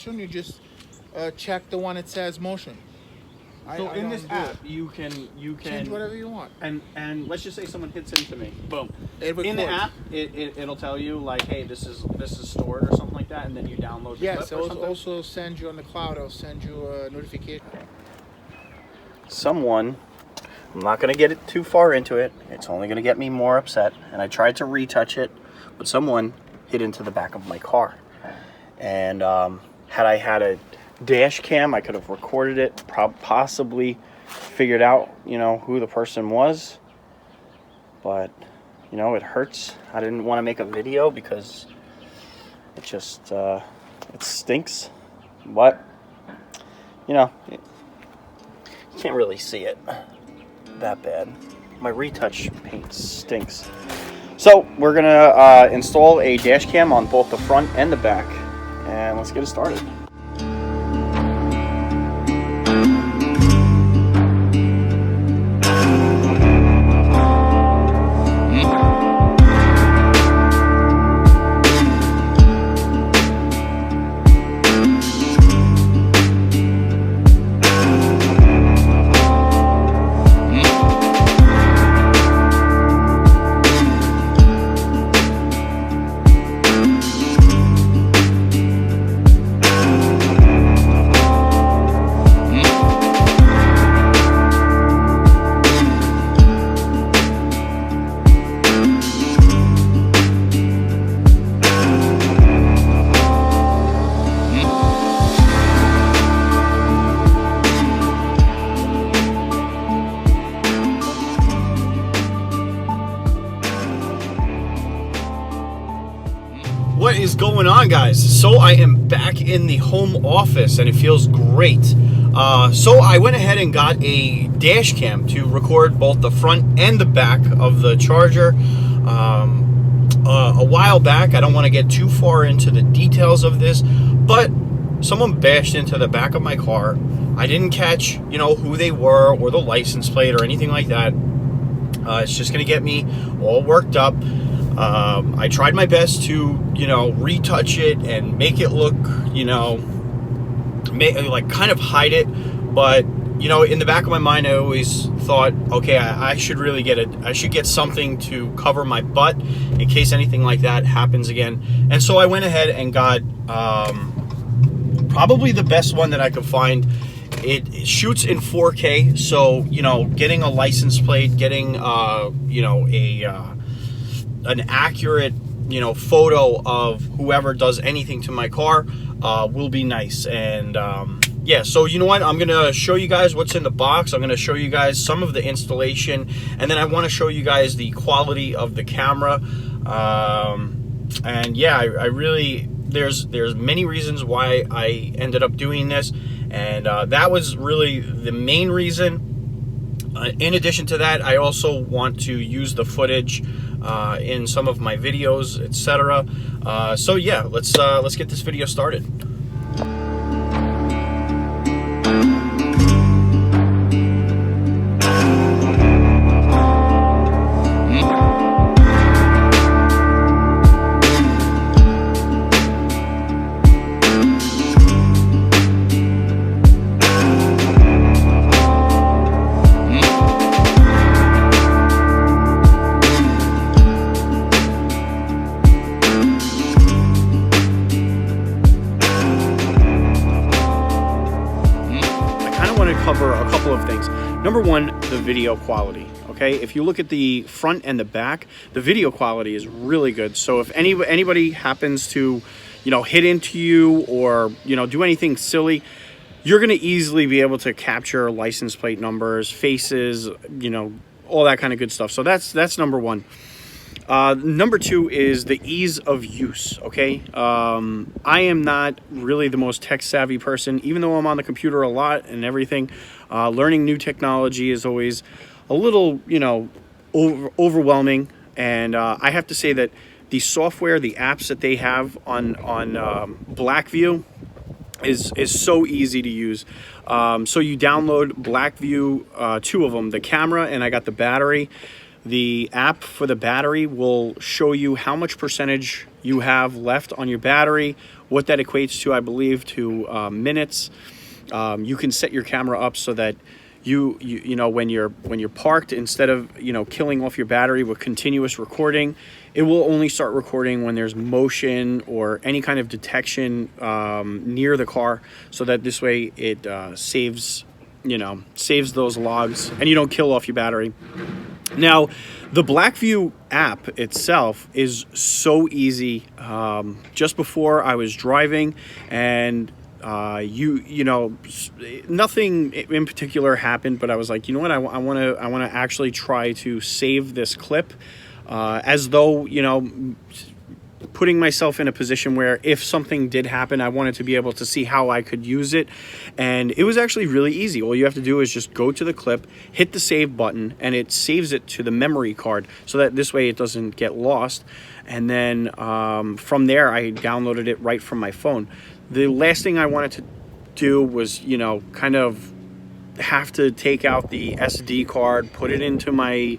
motion, you just check the one that says motion. So in this app, you can change whatever you want. And let's just say someone hits into me, boom. It in the app, it'll tell you like, hey, this is stored or something like that, and then you download the clip or something. Also send you on the cloud. It'll send you a notification. Someone, I'm not going to get it too far into it. It's only going to get me more upset. And I tried to retouch it, but someone hit into the back of my car. And had I had a dash cam, I could have recorded it, possibly figured out, you know, who the person was. But, you know, it hurts. I didn't want to make a video because it just, it stinks. But, you know, you can't really see it that bad. My retouch paint stinks. So we're gonna install a dash cam on both the front and the back, and let's get it started. What is going on, guys? So I am back in the home office and it feels great. So I went ahead and got a dash cam to record both the front and the back of the Charger. A while back, I don't want to get too far into the details of this, but someone bashed into the back of my car. I didn't catch, you know, who they were or the license plate or anything like that. It's just going to get me all worked up. I tried my best to, you know, retouch it and make it look, you know, like kind of hide it. But, you know, in the back of my mind, I always thought, okay, I should really get it. I should get something to cover my butt in case anything like that happens again. And so I went ahead and got probably the best one that I could find. It shoots in 4K. So, you know, getting a license plate, getting, you know, an accurate, you know, photo of whoever does anything to my car will be nice. And yeah, so you know what, I'm gonna show you guys what's in the box. I'm gonna show you guys some of the installation, and then I want to show you guys the quality of the camera. And yeah, I really, there's many reasons why I ended up doing this, and that was really the main reason. In addition to that, I also want to use the footage in some of my videos, etc. So yeah, let's get this video started. Cover a couple of things. Number one, the video quality. Okay, if you look at the front and the back, the video quality is really good. So if anybody happens to, you know, hit into you or, you know, do anything silly, you're going to easily be able to capture license plate numbers, faces, you know, all that kind of good stuff. So that's number one. Number two is the ease of use, okay? I am not really the most tech-savvy person, even though I'm on the computer a lot and everything. Learning new technology is always a little, you know, overwhelming. And I have to say that the software, the apps that they have on BlackVue is so easy to use. So you download BlackVue, two of them, the camera, and I got the battery. The app for the battery will show you how much percentage you have left on your battery, what that equates to, I believe, to minutes. You can set your camera up so that you know when you're parked, instead of killing off your battery with continuous recording, it will only start recording when there's motion or any kind of detection near the car, so that this way it saves those logs and you don't kill off your battery. Now, the BlackVue app itself is so easy. Just before I was driving, and nothing in particular happened, but I was like, you know what, I want to actually try to save this clip, as though, putting myself in a position where if something did happen, I wanted to be able to see how I could use it. And it was actually really easy. All you have to do is just go to the clip, hit the save button, and it saves it to the memory card, so that this way it doesn't get lost. And then from there, I downloaded it right from my phone. The last thing I wanted to do was, kind of have to take out the SD card, put it into my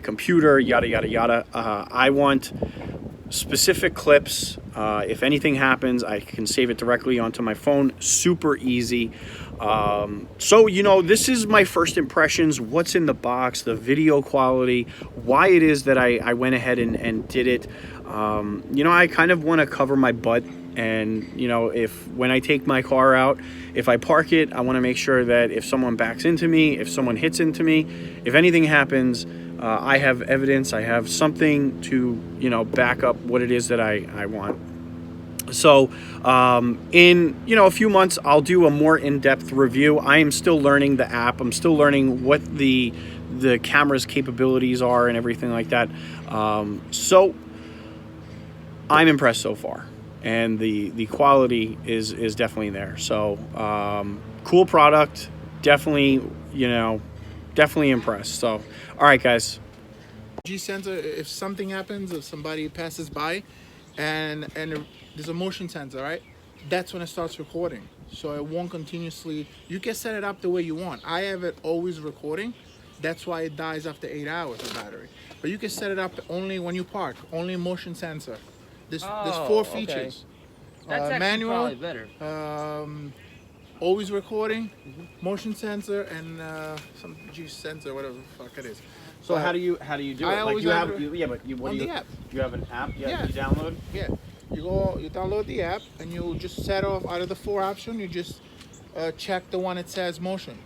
computer, yada yada yada. I want specific clips. If anything happens, I can save it directly onto my phone. Super easy. So this is my first impressions. What's in the box, the video quality, why it is that I went ahead and did it. I kind of want to cover my butt. And when I take my car out, if I park it, I want to make sure that if someone backs into me, if someone hits into me, if anything happens, I have evidence, I have something to back up what it is that I want. So in a few months, I'll do a more in-depth review. I am still learning the app. I'm still learning what the camera's capabilities are and everything like that. So I'm impressed so far. And the quality is definitely there. So cool product, definitely impressed. So all right, guys. G sensor, if something happens, if somebody passes by and there's a motion sensor, right, that's when it starts recording. So it won't continuously, you can set it up the way you want. I have it always recording. That's why it dies after 8 hours of battery. But you can set it up only when you park, only motion sensor. There's 4 features. Okay. That's actually manual, probably better. always recording, motion sensor, and some G sensor, whatever the fuck it is. So how do you do it? Always the app. You have an app? Yeah. You download? Yeah. You download the app, and you just set off out of the 4 options. You just check the one that says motion.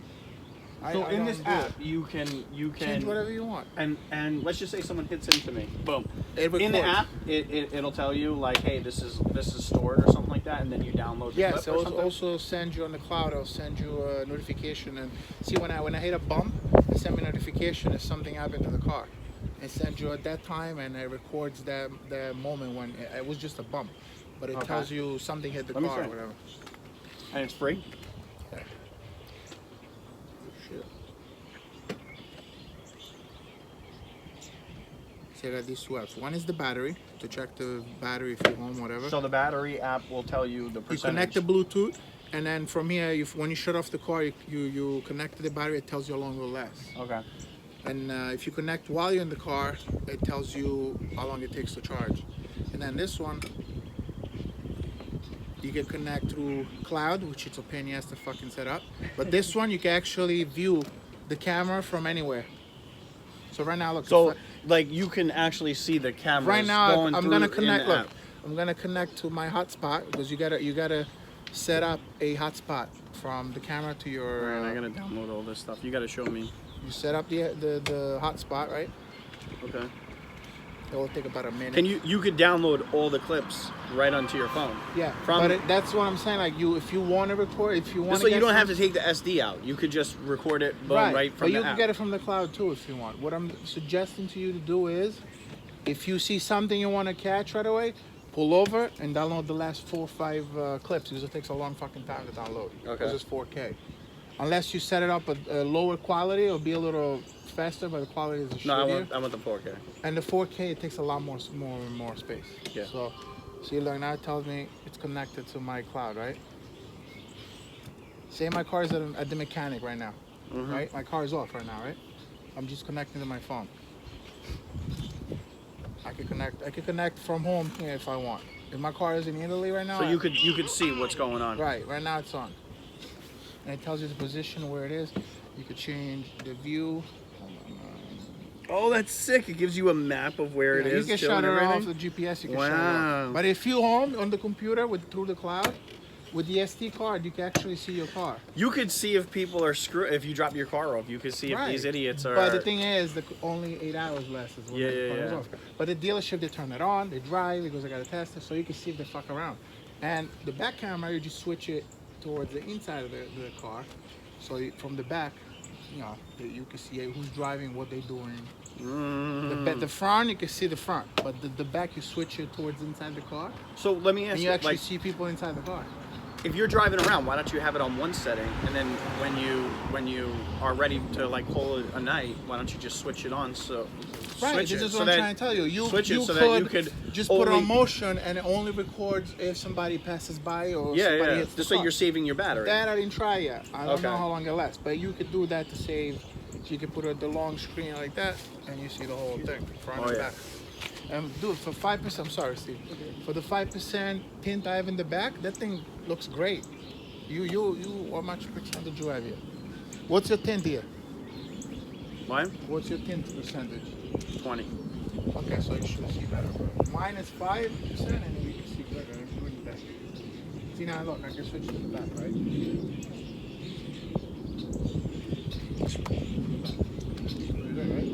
So in this app, you can change whatever you want. And let's just say someone hits into me. Boom. It records. In the app, it'll tell you like, hey, this is stored or something like that, and then you download the Yes, clip or something. also send you on the cloud. I'll send you a notification, and see when I hit a bump, it send me a notification if something happened to the car. It sends you at that time, and it records that moment when it was just a bump, but it tells you something hit the car or whatever. And it's free. So I got these 2 apps. One is the battery, to check the battery if you're home, whatever. So the battery app will tell you the percentage. You connect the Bluetooth, and then from here, when you shut off the car, you connect to the battery, it tells you how long it will last. Okay. And if you connect while you're in the car, it tells you how long it takes to charge. And then this one, you can connect through cloud, which it's a pain in the ass to fucking set up. But this one, you can actually view the camera from anywhere. So right now, look. So like you can actually see the camera. Right now, going I'm gonna through connect. in the Look, app. I'm gonna connect to my hotspot, because you gotta set up a hotspot from the camera to your. And I gotta download all this stuff. You gotta show me. You set up the hotspot, right? Okay. It will take about a minute. Can you could download all the clips right onto your phone? Yeah. That's what I'm saying. Like if you want to record, if you want. So you don't have to take the SD out. You could just record it right from but the you app. can get it from the cloud too if you want. What I'm suggesting to you to do is, if you see something you want to catch right away, pull over and download the last 4 or 5 clips, because it takes a long fucking time to download. Okay. Because it's 4K. Unless you set it up at a lower quality, it'll be a little faster, but the quality is shittier. I want the 4K. And the 4K, it takes a lot more space. Yeah. So, see, look, now it tells me it's connected to my cloud, right? Say my car is at the mechanic right now, right? My car is off right now, right? I'm just connecting to my phone. I can connect from home here if I want. If my car is in Italy right now, So you could see what's going on. right now it's on. And it tells you the position where it is. You could change the view. Oh, that's sick. It gives you a map of where it is. You can too, shut and it off everything. the GPS. You can shut it Wow. off. But if you home on the computer through the cloud, with the SD card, you can actually see your car. You could see if people are if you drop your car off, you could see if these idiots are. But the thing is, only 8 hours less is when the car is off. But the dealership, they turn it on, they drive because they got to test it, so you can see if they fuck around. And the back camera, you just switch it towards the inside of the car. So from the back, you know, you can see who's driving, what they're doing. The front, you can see the front, but the back, you switch it towards inside the car. So let me ask and you, you actually like, see people inside the car. if you're driving around, why don't you have it on one setting, and then when you are ready to like call it a night, why don't you just switch it on? So Right, this is what I'm trying to tell you. You switch it so could that you could just put it on motion, and it only records if somebody passes by or somebody hits the just so car. you're saving your battery. That I didn't try yet. I don't Okay. know how long it lasts, but you could do that to save. So you can put the long screen like that, and you see the whole thing, front and back. Dude, for 5%, I'm sorry, Steve. For the 5% tint I have in the back, that thing looks great. How much percentage you have here? What's your tint here? Mine? What's your tint percentage? 20. Okay, so you should see better. Mine is 5%, and then you can see better. I'm doing the best. See now, look, I can switch to the back, right?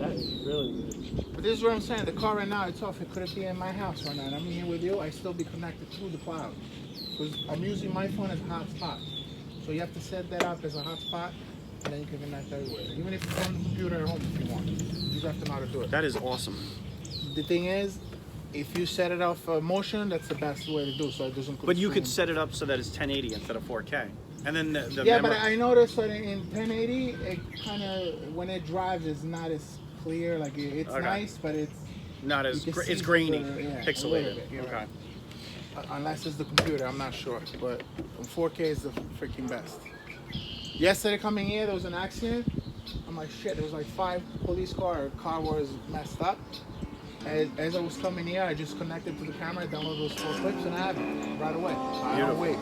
That is really good. But this is what I'm saying. The car right now, it's off. It couldn't be in my house right now. And I'm here with you. I still be connected through the cloud. Because I'm using my phone as a hotspot. So you have to set that up as a hotspot, and then you can connect everywhere. Even if it's on the computer at home if you want. You have to know how to do it. That is awesome. The thing is, if you set it up for motion, that's the best way to do it, so it doesn't consume. But you could set it up so that it's 1080 instead of 4K. And then the yeah, but I noticed that in 1080, it kind of, when it drives, it's not as clear. Like, it's nice, but it's not as it's grainy, pixelated. Okay. Unless it's the computer, I'm not sure. But 4K is the freaking best. Yesterday coming here, there was an accident. I'm like, shit, there was like 5 police car was messed up. As I was coming here, I just connected to the camera, downloaded those 4 clips, and I have it right away. I don't wait.